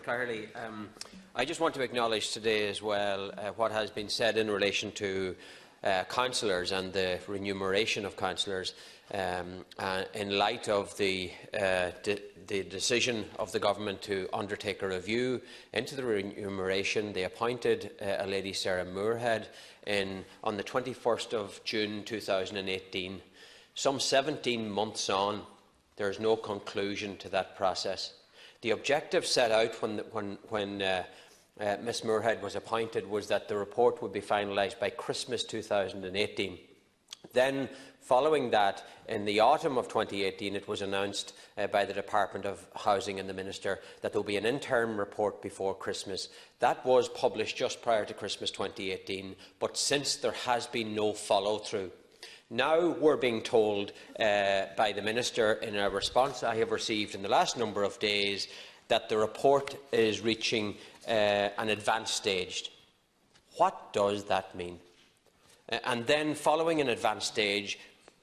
Carley. I just want to acknowledge today as well what has been said in relation to councillors and the remuneration of councillors in light of the decision of the government to undertake a review into the remuneration. They appointed a lady, Sarah Moorhead, on the 21st of June 2018. Some 17 months on, there is no conclusion to that process. The objective set out when Ms Moorhead was appointed was that the report would be finalised by Christmas 2018. Then, following that, in the autumn of 2018, it was announced by the Department of Housing and the Minister that there will be an interim report before Christmas. That was published just prior to Christmas 2018, but since there has been no follow-through. Now we're being told by the Minister in a response I have received in the last number of days that the report is reaching an advanced stage. What does that mean? And then, following an advanced stage,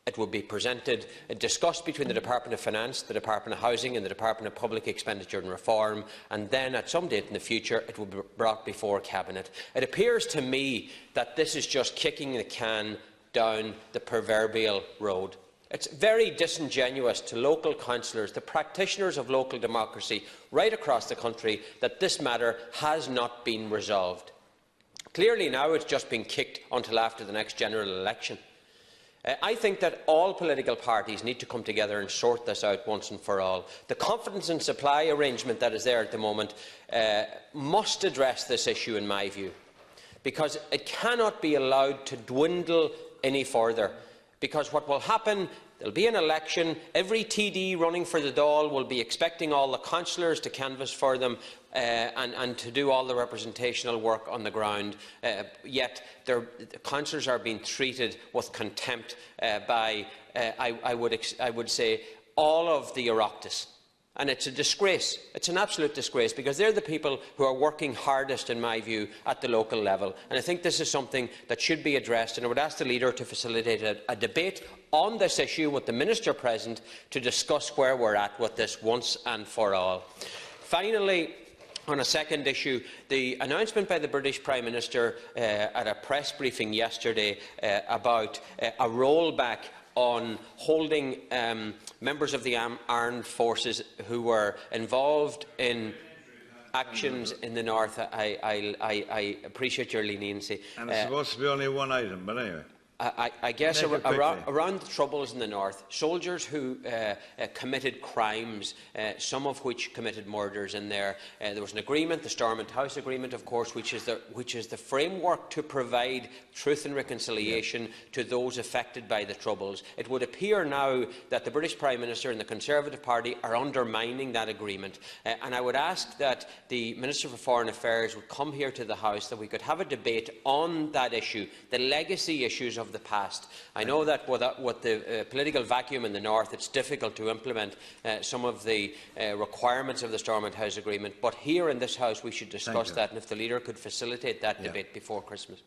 it will be presented, discussed between the Department of Finance, the Department of Housing and the Department of Public Expenditure and Reform, and then at some date in the future it will be brought before Cabinet. It appears to me that this is just kicking the can down the proverbial road. It's very disingenuous to local councillors, the practitioners of local democracy right across the country, that this matter has not been resolved. Clearly now it's just been kicked until after the next general election. I think that all political parties need to come together and sort this out once and for all. The confidence and supply arrangement that is there at the moment must address this issue, in my view, because it cannot be allowed to dwindle any further. Because what will happen, there will be an election, every TD running for the Dáil will be expecting all the councillors to canvass for them and to do all the representational work on the ground, yet the councillors are being treated with contempt by, I would say, all of the Oireachtas. And it's a disgrace. It's an absolute disgrace, because they're the people who are working hardest, in my view, at the local level. And I think this is something that should be addressed, and I would ask the Leader to facilitate a debate on this issue with the Minister present to discuss where we're at with this once and for all. Finally, on a second issue, the announcement by the British Prime Minister at a press briefing yesterday about a rollback on holding members of the armed forces who were involved in actions in the north. I appreciate your leniency. And it's supposed to be only one item, but anyway. I guess around the troubles in the north, soldiers who committed crimes, some of which committed murders in there. There was an agreement, the Stormont House Agreement, of course, which is the framework to provide truth and reconciliation to those affected by the troubles. It would appear now that the British Prime Minister and the Conservative Party are undermining that agreement, and I would ask that the Minister for Foreign Affairs would come here to the House, that we could have a debate on that issue, the legacy issues of the past. I know that with the political vacuum in the north, it's difficult to implement some of the requirements of the Stormont House Agreement, but here in this House we should discuss that, and if the Leader could facilitate that debate before Christmas.